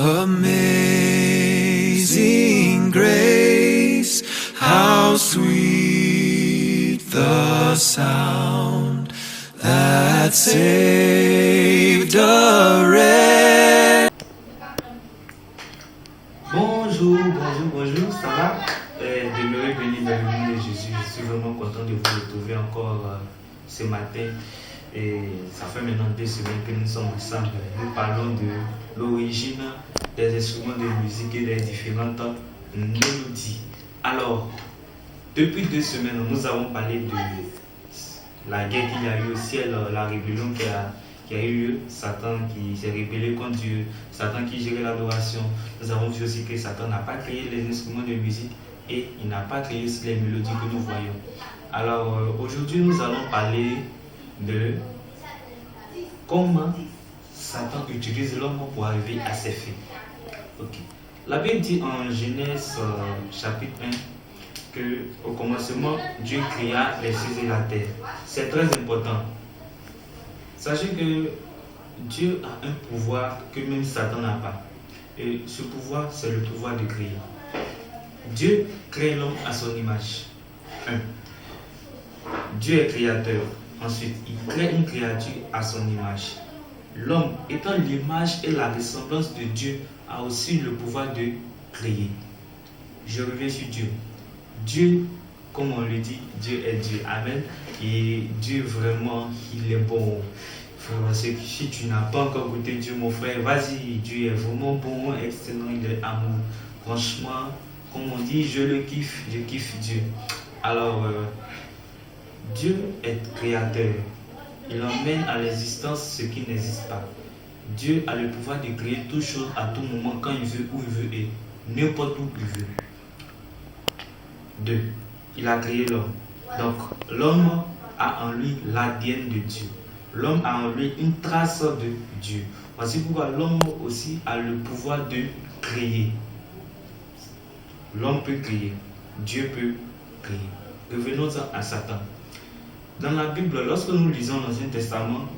Amazing grace, how sweet the sound that saved a wretch. Bonjour, ça va? Demeurez bénis dans le nom de Jésus. Je suis vraiment content de vous retrouver encore ce matin. Et ça fait maintenant 2 semaines que nous sommes ensemble. Nous parlons de l'origine des instruments de musique et des différentes mélodies. Alors, depuis 2 semaines, nous avons parlé de la guerre qu'il y a eu au ciel, la rébellion qui a eu lieu, Satan qui s'est rébellé contre Dieu, Satan qui gérait l'adoration. Nous avons vu aussi que Satan n'a pas créé les instruments de musique et il n'a pas créé aussi les mélodies que nous voyons. Alors aujourd'hui nous allons parler de comment Satan utilise l'homme pour arriver à ses fins. Okay. La Bible dit en Genèse chapitre 1 que au commencement Dieu créa les cieux et la terre. C'est très important. Sachez que Dieu a un pouvoir que même Satan n'a pas. Et ce pouvoir, c'est le pouvoir de créer. Dieu crée l'homme à son image. 1. Dieu est créateur. Ensuite, il crée une créature à son image. L'homme, étant l'image et la ressemblance de Dieu, a aussi le pouvoir de créer. Je reviens sur Dieu. Dieu, comme on le dit, Dieu est Dieu. Amen. Et Dieu, vraiment, il est bon. Si tu n'as pas encore goûté Dieu, mon frère, vas-y. Dieu est vraiment bon, excellent, il est amour. Franchement, comme on dit, je kiffe Dieu. Alors, Dieu est créateur. Il emmène à l'existence ce qui n'existe pas. Dieu a le pouvoir de créer toute chose à tout moment, quand il veut, où il veut et n'importe où il veut. 2. Il a créé l'homme. Donc, l'homme a en lui l'ADN de Dieu. L'homme a en lui une trace de Dieu. Voici pourquoi l'homme aussi a le pouvoir de créer. L'homme peut créer. Dieu peut créer. Revenons à Satan. Dans la Bible, lorsque nous lisons l'Ancien Testament,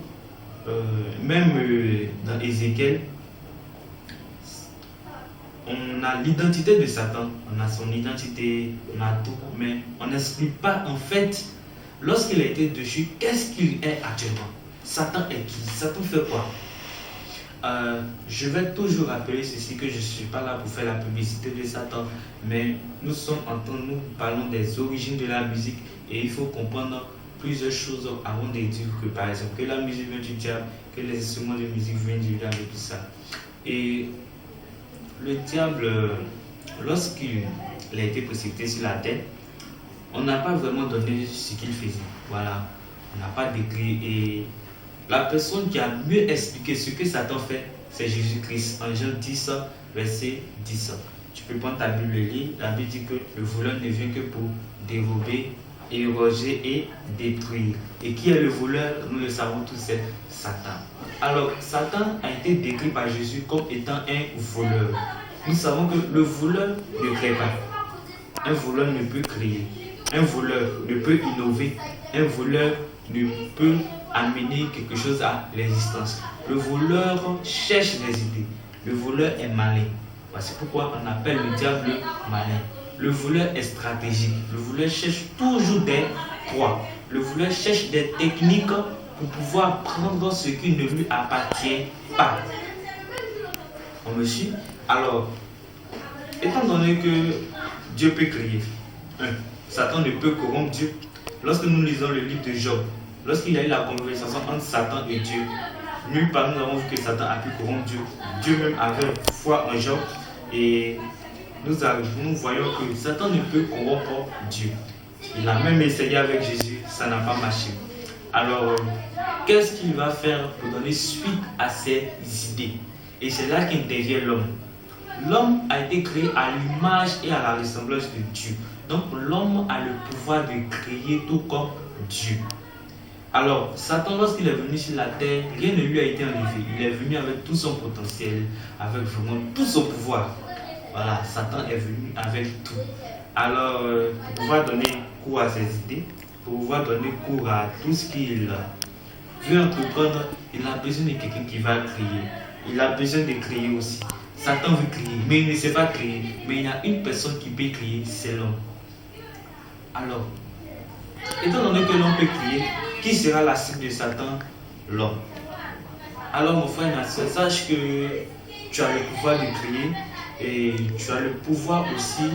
même dans Ézéchiel, on a l'identité de Satan, on a son identité, on a tout, mais on n'explique pas en fait, lorsqu'il a été dessus, qu'est-ce qu'il est actuellement. Satan est qui? Satan fait quoi? Je vais toujours rappeler ceci, que je ne suis pas là pour faire la publicité de Satan, mais nous parlons des origines de la musique et il faut comprendre plusieurs choses avant de dire que par exemple que la musique vient du diable, que les instruments de musique viennent du diable et tout ça. Et le diable, lorsqu'il a été précipité sur la terre, on n'a pas vraiment donné ce qu'il faisait. Voilà, on n'a pas décrit. Et la personne qui a mieux expliqué ce que Satan fait, c'est Jésus-Christ. En Jean 10, verset 10. Tu peux prendre ta Bible et lire. La Bible dit que le voleur ne vient que pour dérober, égorger et détruire. Et qui est le voleur? Nous le savons tous, c'est Satan. Alors, Satan a été décrit par Jésus comme étant un voleur. Nous savons que le voleur ne crée pas. Un voleur ne peut créer. Un voleur ne peut innover. Un voleur ne peut amener quelque chose à l'existence. Le voleur cherche les idées. Le voleur est malin. C'est pourquoi on appelle le diable malin. Le voleur est stratégique. Le voleur cherche toujours des proies. Le voleur cherche des techniques pour pouvoir prendre ce qui ne lui appartient pas. On me suit? Alors, étant donné que Dieu peut créer, Satan ne peut corrompre Dieu. Lorsque nous lisons le livre de Job, lorsqu'il y a eu la conversation entre Satan et Dieu, nulle part nous avons vu que Satan a pu corrompre Dieu. Dieu même avait foi en Job et nous voyons que Satan ne peut corrompre Dieu. Il a même essayé avec Jésus, ça n'a pas marché. Alors, qu'est-ce qu'il va faire pour donner suite à ses idées? Et c'est là qu'intervient l'homme. L'homme a été créé à l'image et à la ressemblance de Dieu. Donc, l'homme a le pouvoir de créer tout comme Dieu. Alors, Satan, lorsqu'il est venu sur la terre, rien ne lui a été enlevé. Il est venu avec tout son potentiel, avec vraiment tout son pouvoir. Voilà, Satan est venu avec tout. Alors, pour pouvoir donner cours à ses idées, pour pouvoir donner cours à tout ce qu'il veut entreprendre, il a besoin de quelqu'un qui va créer. Il a besoin de créer aussi. Satan veut crier, mais il ne sait pas crier. Mais il y a une personne qui peut crier, c'est l'homme. Alors, étant donné que l'homme peut crier, qui sera la cible de Satan? L'homme. Alors mon frère et ma soeur, sache que tu as le pouvoir de crier et tu as le pouvoir aussi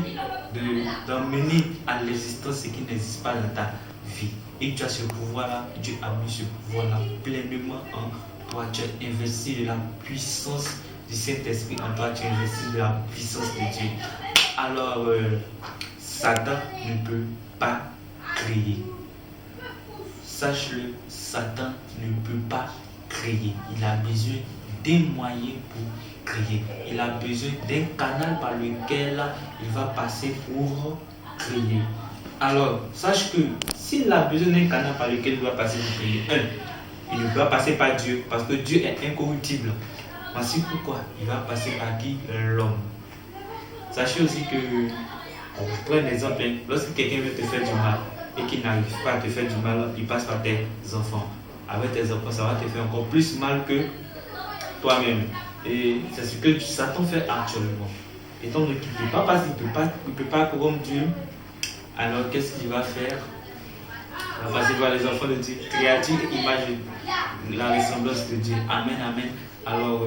d'emmener à l'existence ce qui n'existe pas dans ta vie. Et tu as ce pouvoir-là, Dieu a mis ce pouvoir-là pleinement en toi. Tu as investi de la puissance du Saint-Esprit en toi, tu as investi de la puissance de Dieu. Alors, Satan ne peut pas crier. Sache-le, Satan ne peut pas crier. Il a besoin d'un moyen pour crier. Il a besoin d'un canal par lequel il va passer pour crier. Alors, sache que s'il a besoin d'un canal par lequel il va passer pour crier, il ne doit passer par Dieu, parce que Dieu est incorruptible. Voici pourquoi il va passer par qui? L'homme. Sachez aussi que, on prend un exemple, lorsque quelqu'un veut te faire du mal et qu'il n'arrive pas à te faire du mal, il passe par tes enfants. Avec tes enfants, ça va te faire encore plus mal que toi-même. Et c'est ce que Satan fait actuellement. Étant donné qu'il ne peut pas passer, il ne peut pas corrompre Dieu, alors qu'est-ce qu'il va faire? Il va passer par les enfants de Dieu, créature, image, la ressemblance de Dieu. Amen, amen. Alors,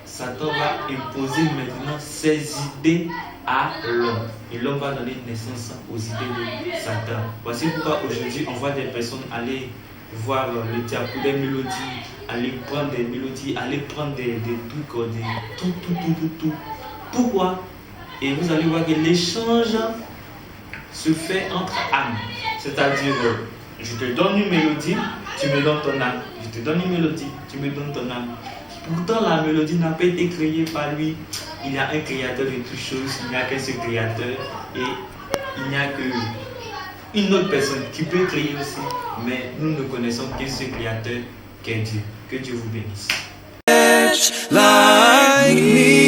Satan va imposer maintenant ses idées à l'homme. Et l'homme va donner naissance aux idées de Satan. Voici pourquoi aujourd'hui on voit des personnes aller voir le diable pour des mélodies, aller prendre des mélodies, aller prendre des trucs, tout. Pourquoi? Et vous allez voir que l'échange se fait entre âmes. C'est-à-dire, je te donne une mélodie, tu me donnes ton âme. Je te donne une mélodie, tu me donnes ton âme. Pourtant, la mélodie n'a pas été créée par lui. Il y a un créateur de toutes choses, il n'y a qu'un seul créateur et il n'y a qu'une autre personne qui peut créer aussi. Mais nous ne connaissons qu'un seul créateur qui est Dieu. Que Dieu vous bénisse. Like me,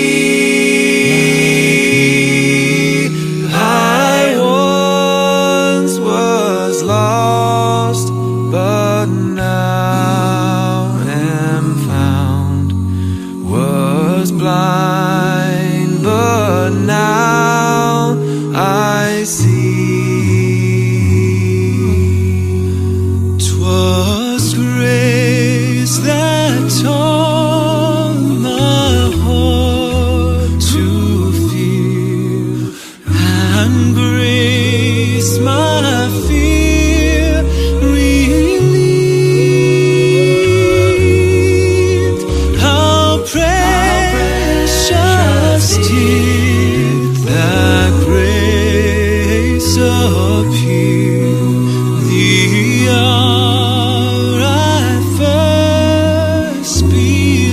I once was lost, but now am found. Was blind, but now I see. 'Twas grace that taught my heart to fear, and grace my fear relieved. How precious did that grace appear the hour I first believed.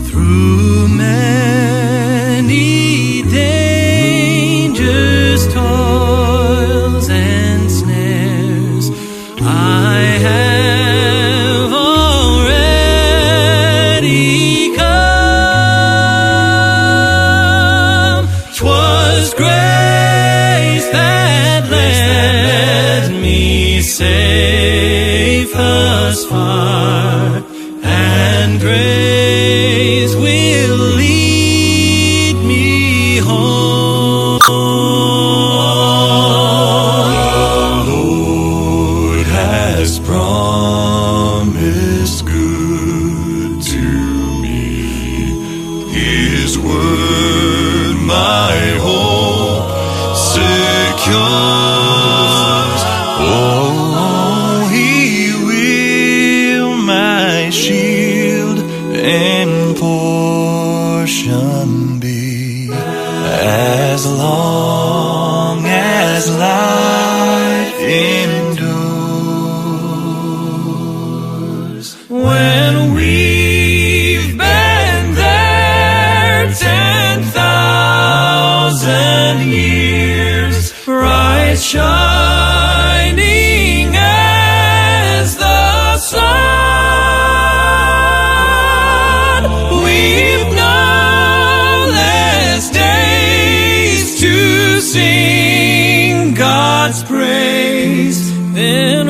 Through many dangers, toils, and snares, I have already come. 'Twas grace that led me safe thus far, and grace will lead me home. The Lord has promised good to me. His word my hope secures. Oh, He will my shield and portion be, as long as life endures. When we've been there 10,000 years, bright shining as the sun, we've no less days to sing God's praise than